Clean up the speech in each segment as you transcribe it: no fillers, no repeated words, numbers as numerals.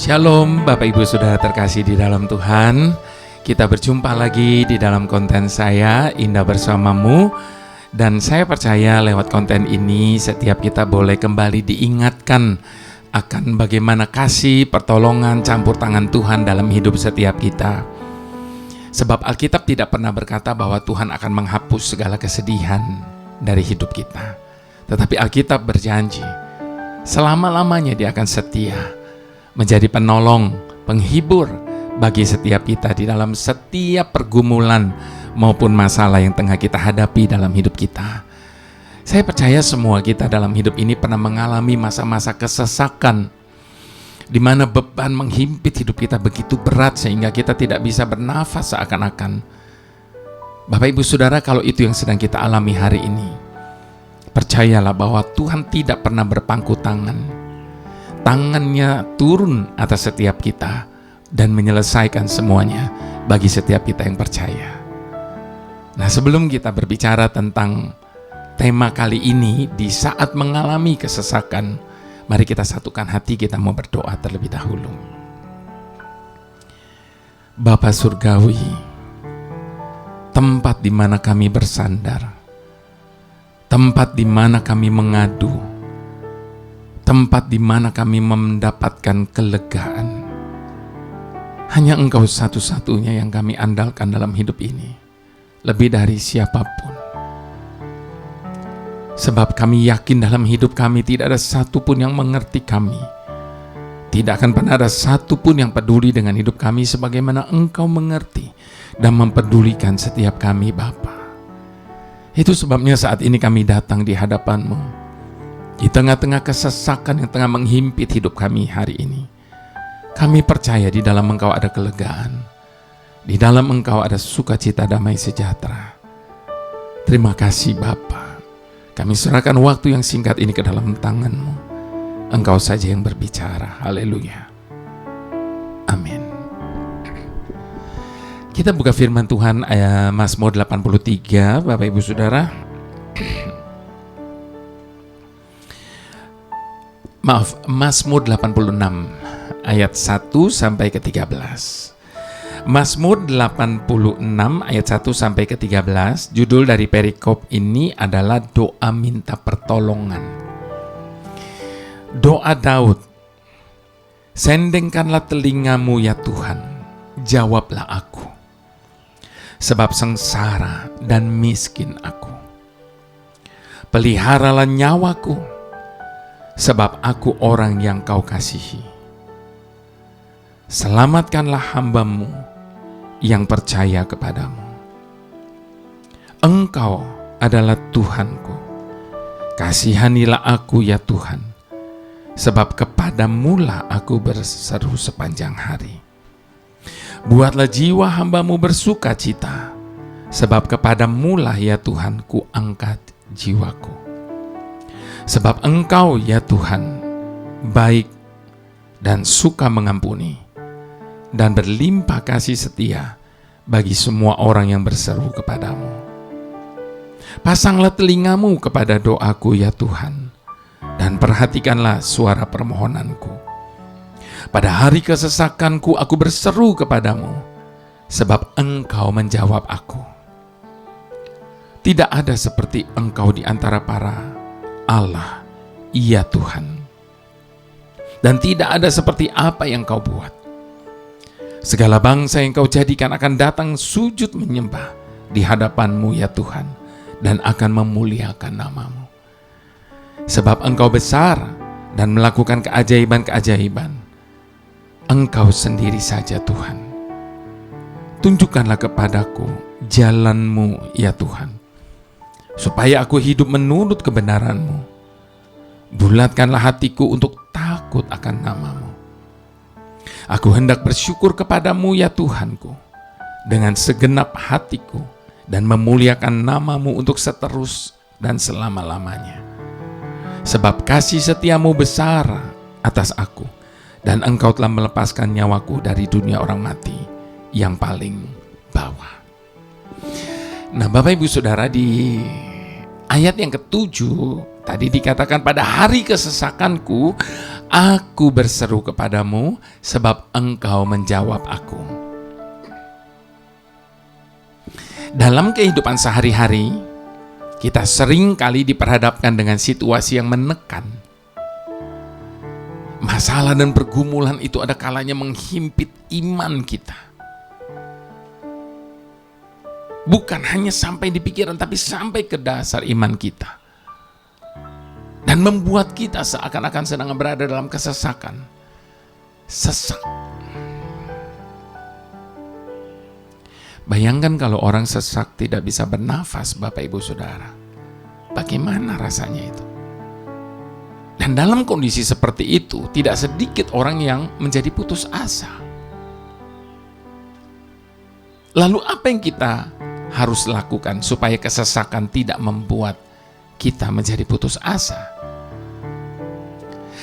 Shalom Bapak Ibu Saudara terkasih di dalam Tuhan. Kita berjumpa lagi di dalam konten saya, Indah Bersamamu. Dan saya percaya lewat konten ini setiap kita boleh kembali diingatkan akan bagaimana kasih, pertolongan, campur tangan Tuhan dalam hidup setiap kita. Sebab Alkitab tidak pernah berkata bahwa Tuhan akan menghapus segala kesedihan dari hidup kita. Tetapi Alkitab berjanji, selama-lamanya Dia akan setia menjadi penolong, penghibur bagi setiap kita di dalam setiap pergumulan maupun masalah yang tengah kita hadapi dalam hidup kita. Saya percaya semua kita dalam hidup ini pernah mengalami masa-masa kesesakan, di mana beban menghimpit hidup kita begitu berat sehingga kita tidak bisa bernafas seakan-akan. Bapak Ibu Saudara, kalau itu yang sedang kita alami hari ini, percayalah bahwa Tuhan tidak pernah berpangku tangan. Tangannya turun atas setiap kita dan menyelesaikan semuanya bagi setiap kita yang percaya. Nah, sebelum kita berbicara tentang tema kali ini, di saat mengalami kesesakan, mari kita satukan hati, kita mau berdoa terlebih dahulu. Bapa Surgawi, tempat di mana kami bersandar, tempat di mana kami mengadu, tempat di mana kami mendapatkan kelegaan. Hanya Engkau satu-satunya yang kami andalkan dalam hidup ini, lebih dari siapapun. Sebab kami yakin dalam hidup kami tidak ada satupun yang mengerti kami. Tidak akan pernah ada satupun yang peduli dengan hidup kami sebagaimana Engkau mengerti dan mempedulikan setiap kami, Bapa. Itu sebabnya saat ini kami datang di hadapan-Mu. Di tengah-tengah kesesakan yang tengah menghimpit hidup kami hari ini, kami percaya di dalam Engkau ada kelegaan. Di dalam Engkau ada sukacita, damai sejahtera. Terima kasih Bapa. Kami serahkan waktu yang singkat ini ke dalam tangan-Mu. Engkau saja yang berbicara. Haleluya. Amin. Kita buka firman Tuhan ayat Mazmur 83, Bapak Ibu Saudara. Mazmur 86 ayat 1 sampai ke 13. Mazmur 86 ayat 1 sampai ke 13, judul dari perikop ini adalah doa minta pertolongan. Doa Daud. Sendengkanlah telingamu ya Tuhan, jawablah aku. Sebab sengsara dan miskin aku. Peliharalah nyawaku, sebab aku orang yang Kau kasihi. Selamatkanlah hamba-Mu yang percaya kepadamu. Engkau adalah Tuhanku. Kasihanilah aku ya Tuhan, sebab kepadamu-lah aku berseru sepanjang hari. Buatlah jiwa hamba-Mu bersuka cita, sebab kepadamu-lah ya Tuhan ku angkat jiwaku. Sebab Engkau ya Tuhan baik dan suka mengampuni dan berlimpah kasih setia bagi semua orang yang berseru kepadamu. Pasanglah telingamu kepada doaku ya Tuhan, dan perhatikanlah suara permohonanku. Pada hari kesesakanku aku berseru kepadamu, sebab Engkau menjawab aku. Tidak ada seperti Engkau di antara para Allah, iya Tuhan. Dan tidak ada seperti apa yang Kau buat. Segala bangsa yang Kau jadikan akan datang sujud menyembah di hadapan-Mu ya Tuhan, dan akan memuliakan nama-Mu. Sebab Engkau besar dan melakukan keajaiban-keajaiban. Engkau sendiri saja Tuhan. Tunjukkanlah kepadaku jalan-Mu ya Tuhan, supaya aku hidup menurut kebenaran-Mu. Bulatkanlah hatiku untuk takut akan nama-Mu. Aku hendak bersyukur kepadamu ya Tuhanku, dengan segenap hatiku, dan memuliakan nama-Mu untuk seterus dan selama-lamanya. Sebab kasih setiamu besar atas aku, dan Engkau telah melepaskan nyawaku dari dunia orang mati yang paling bawah. Nah, Bapak Ibu Saudara, di ayat yang ke-7 tadi dikatakan pada hari kesesakanku Aku berseru kepadamu sebab engkau menjawab aku. Dalam kehidupan sehari-hari, kita sering kali diperhadapkan dengan situasi yang menekan. Masalah dan pergumulan itu ada kalanya menghimpit iman kita. Bukan hanya sampai di pikiran, tapi sampai ke dasar iman kita. Dan membuat kita seakan-akan sedang berada dalam kesesakan. Sesak. Bayangkan kalau orang sesak tidak bisa bernafas, Bapak Ibu Saudara. Bagaimana rasanya itu? Dan dalam kondisi seperti itu, tidak sedikit orang yang menjadi putus asa. Lalu apa yang kita harus lakukan supaya kesesakan tidak membuat kita menjadi putus asa?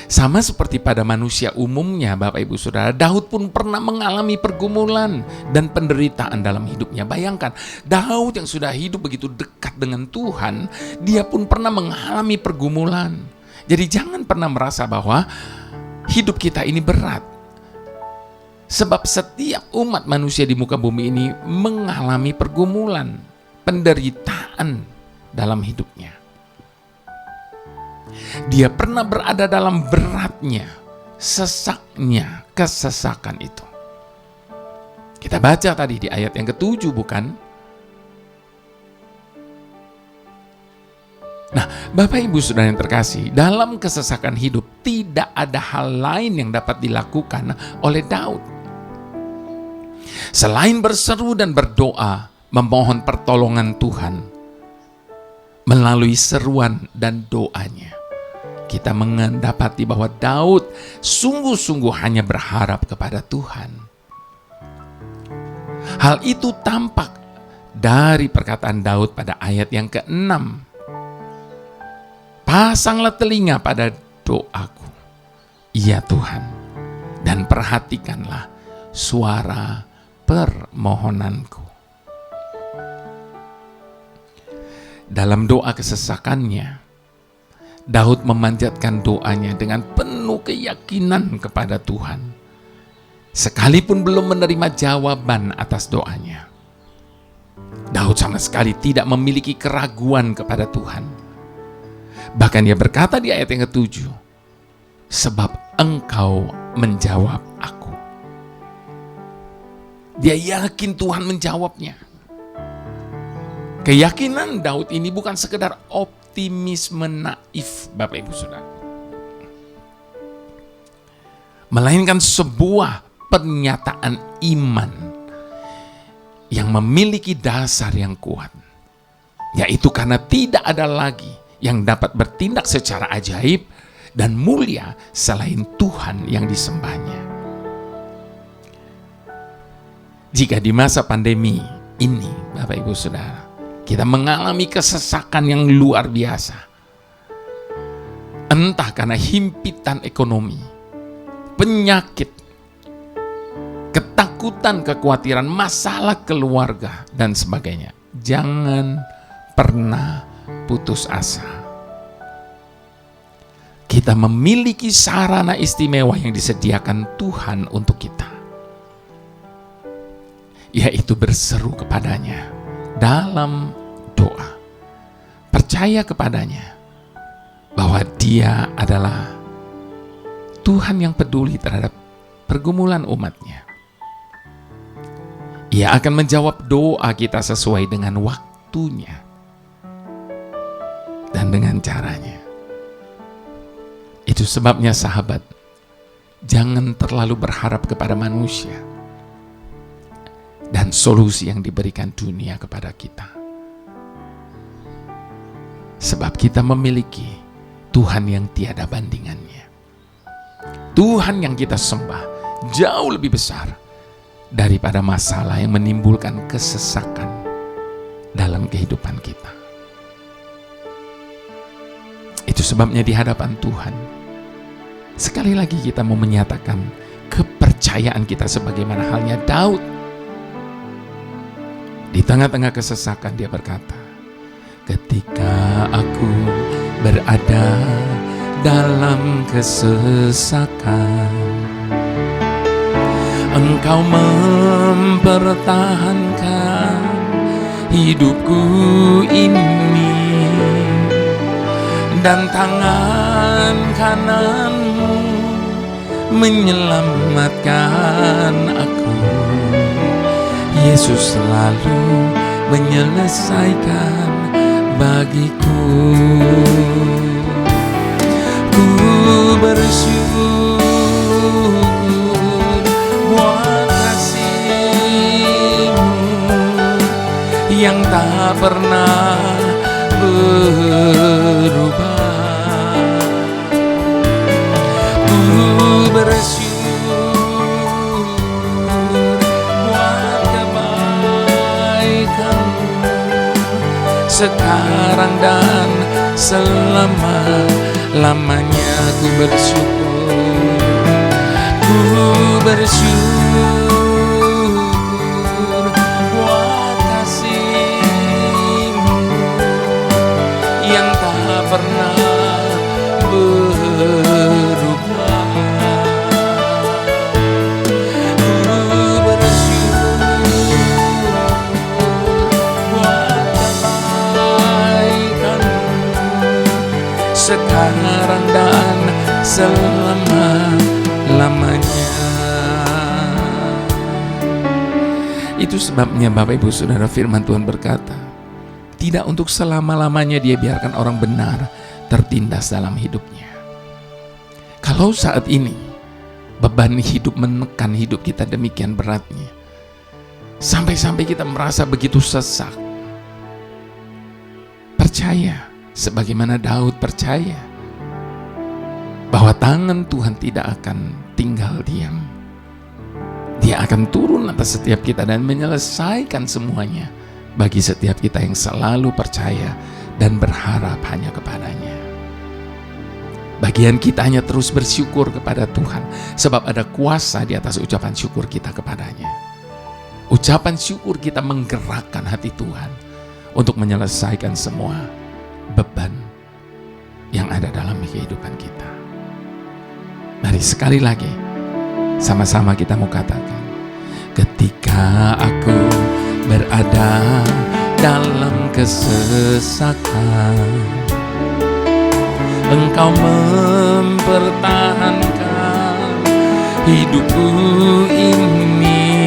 Sama seperti pada manusia umumnya, Bapak Ibu Saudara, Daud pun pernah mengalami pergumulan dan penderitaan dalam hidupnya. Bayangkan, Daud yang sudah hidup begitu dekat dengan Tuhan, dia pun pernah mengalami pergumulan. Jadi jangan pernah merasa bahwa hidup kita ini berat. Sebab setiap umat manusia di muka bumi ini mengalami pergumulan, penderitaan dalam hidupnya. Dia pernah berada dalam beratnya, sesaknya, kesesakan itu. Kita baca tadi di ayat yang ke-7, bukan? Nah, Bapak Ibu Saudara yang terkasih, dalam kesesakan hidup tidak ada hal lain yang dapat dilakukan oleh Daud selain berseru dan berdoa, memohon pertolongan Tuhan. Melalui seruan dan doanya, kita mendapati bahwa Daud sungguh-sungguh hanya berharap kepada Tuhan. Hal itu tampak dari perkataan Daud pada ayat yang ke-6. Pasanglah telinga pada doaku, ya Tuhan, dan perhatikanlah suara permohonanku. Dalam doa kesesakannya, Daud memanjatkan doanya dengan penuh keyakinan kepada Tuhan, sekalipun belum menerima jawaban atas doanya. Daud sama sekali tidak memiliki keraguan kepada Tuhan. Bahkan dia berkata di ayat yang ke-7, sebab engkau menjawab aku. Dia yakin Tuhan menjawabnya. Keyakinan Daud ini bukan sekedar optimisme naif, Bapak Ibu Saudara, melainkan sebuah pernyataan iman yang memiliki dasar yang kuat, yaitu karena tidak ada lagi yang dapat bertindak secara ajaib dan mulia selain Tuhan yang disembahnya. Jika di masa pandemi ini, Bapak Ibu Saudara, kita mengalami kesesakan yang luar biasa, entah karena himpitan ekonomi, penyakit, ketakutan, kekhawatiran, masalah keluarga, dan sebagainya. Jangan pernah putus asa. Kita memiliki sarana istimewa yang disediakan Tuhan untuk kita, yaitu berseru kepadanya dalam doa. Percaya kepadanya bahwa Dia adalah Tuhan yang peduli terhadap pergumulan umatnya. Ia akan menjawab doa kita sesuai dengan waktunya dan dengan caranya. Itu sebabnya sahabat, jangan terlalu berharap kepada manusia dan solusi yang diberikan dunia kepada kita. Sebab kita memiliki Tuhan yang tiada bandingannya. Tuhan yang kita sembah jauh lebih besar daripada masalah yang menimbulkan kesesakan dalam kehidupan kita. Itu sebabnya di hadapan Tuhan, sekali lagi kita mau menyatakan kepercayaan kita sebagaimana halnya Daud. Di tengah-tengah kesesakan dia berkata, ketika aku berada dalam kesesakan. Engkau mempertahankan hidupku ini, dan tangan kananmu menyelamatkan aku. Yesus selalu menyelesaikan bagiku. Ku bersyukur buat kasih-Mu yang tak pernah berubah. Ku bersyukur buat kebaikan-Mu sekarang dan selama-lamanya. Ku bersyukur, ku bersyukur buat kasih-Mu yang tak pernah berubah. Ku bersyukur buat kebaikan-Mu sekarang dan selama-lamanya. Itu sebabnya Bapak Ibu Saudara, firman Tuhan berkata, tidak untuk selama-lamanya Dia biarkan orang benar tertindas dalam hidupnya. Kalau saat ini beban hidup menekan hidup kita demikian beratnya, sampai-sampai kita merasa begitu sesak, percaya sebagaimana Daud percaya bahwa tangan Tuhan tidak akan tinggal diam. Dia akan turun atas setiap kita dan menyelesaikan semuanya bagi setiap kita yang selalu percaya dan berharap hanya kepadanya. Bagian kita hanya terus bersyukur kepada Tuhan, sebab ada kuasa di atas ucapan syukur kita kepadanya. Ucapan syukur kita menggerakkan hati Tuhan untuk menyelesaikan semua beban yang ada dalam kehidupan kita. Mari sekali lagi sama-sama kita mau katakan, ketika aku berada dalam kesesakan, Engkau mempertahankan hidupku ini,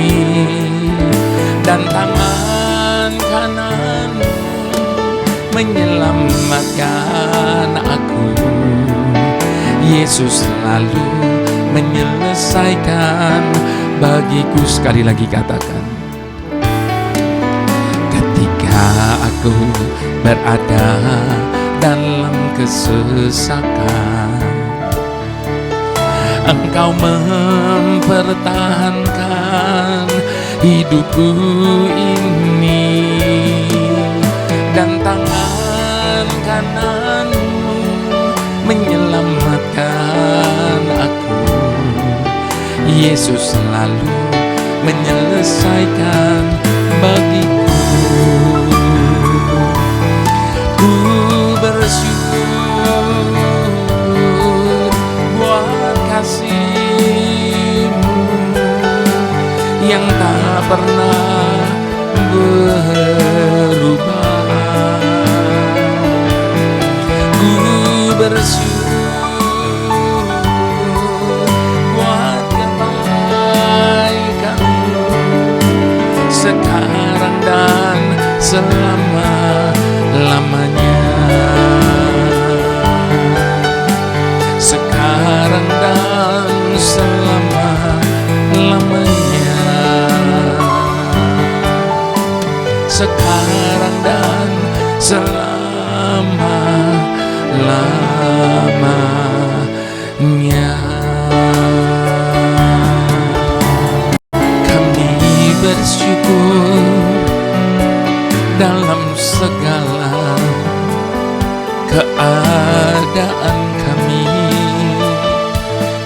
dan tangan kanan-Mu menyelamatkan aku. Yesus selalu menyelesaikan bagiku. Sekali lagi katakan, ketika aku berada dalam kesesakan, Engkau mempertahankan hidupku ini, dan tangan kanan-Mu menyelamatkan aku. Yesus selalu menyelesaikan bagiku. Ku bersyukur buat kasih-Mu yang tak pernah berubah. Ku bersyukur buat kebaikan-Mu sekarang dan selama-lamanya. Sekarang dan selama-lamanya. Sekarang dan selama-lamanya. Kami bersyukur dalam segala keadaan kami.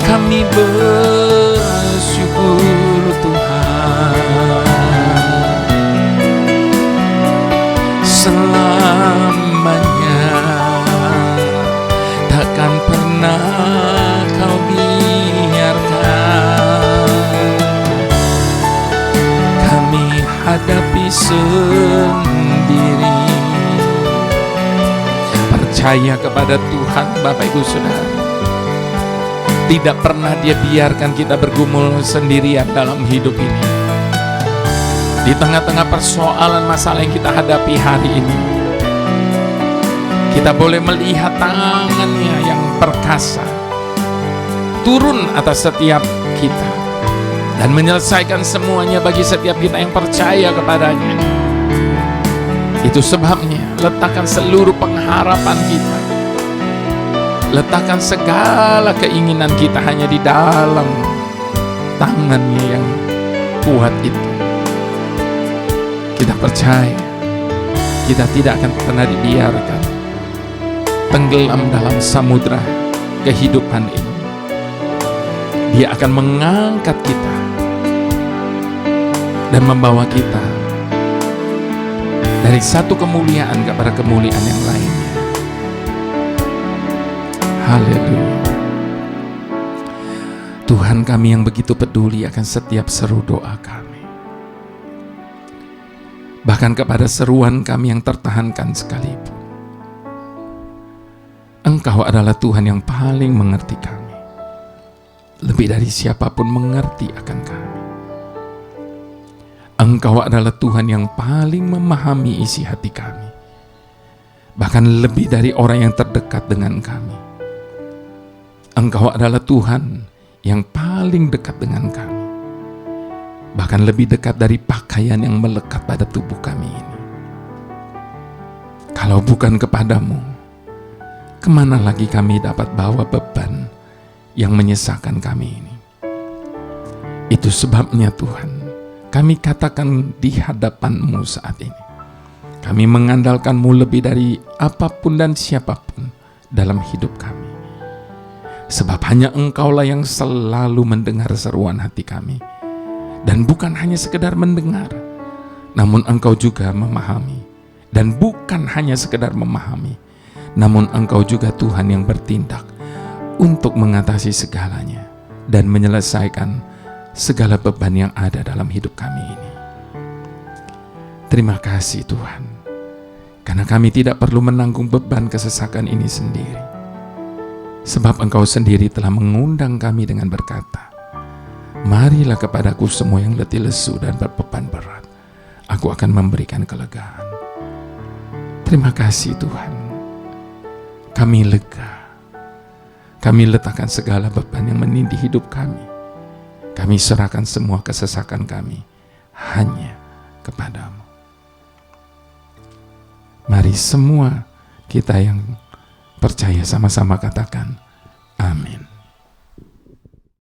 Kami bersyukur Tuhan, selamanya takkan pernah sendiri. Percaya kepada Tuhan, Bapak Ibu Saudara. Tidak pernah Dia biarkan kita bergumul sendirian dalam hidup ini. Di tengah-tengah persoalan masalah yang kita hadapi hari ini, kita boleh melihat tangan-Nya yang perkasa turun atas setiap kita dan menyelesaikan semuanya bagi setiap kita yang percaya kepadanya. Itu sebabnya letakkan seluruh pengharapan kita, letakkan segala keinginan kita hanya di dalam tangan-Nya yang kuat itu. Kita percaya kita tidak akan pernah dibiarkan tenggelam dalam samudra kehidupan ini. Dia akan mengangkat kita dan membawa kita dari satu kemuliaan kepada kemuliaan yang lainnya. Haleluya. Tuhan kami yang begitu peduli akan setiap seru doa kami. Bahkan kepada seruan kami yang tertahankan sekalipun. Engkau adalah Tuhan yang paling mengerti kami. Lebih dari siapapun mengerti akan kami. Engkau adalah Tuhan yang paling memahami isi hati kami. Bahkan lebih dari orang yang terdekat dengan kami. Engkau adalah Tuhan yang paling dekat dengan kami. Bahkan lebih dekat dari pakaian yang melekat pada tubuh kami ini. Kalau bukan kepadamu, kemana lagi kami dapat bawa beban yang menyesakan kami ini? Itu sebabnya Tuhan, kami katakan di hadapan-Mu saat ini, kami mengandalkan-Mu lebih dari apapun dan siapapun dalam hidup kami. Sebab hanya Engkaulah yang selalu mendengar seruan hati kami. Dan bukan hanya sekedar mendengar, namun Engkau juga memahami. Dan bukan hanya sekedar memahami, namun Engkau juga Tuhan yang bertindak untuk mengatasi segalanya dan menyelesaikan segala beban yang ada dalam hidup kami ini. Terima kasih Tuhan, karena kami tidak perlu menanggung beban kesesakan ini sendiri. Sebab Engkau sendiri telah mengundang kami dengan berkata, marilah kepadaku semua yang letih lesu dan berbeban berat, aku akan memberikan kelegaan. Terima kasih Tuhan, kami lega. Kami letakkan segala beban yang menindih hidup kami. Kami serahkan semua kesesakan kami hanya kepadamu. Mari semua kita yang percaya sama-sama katakan amin.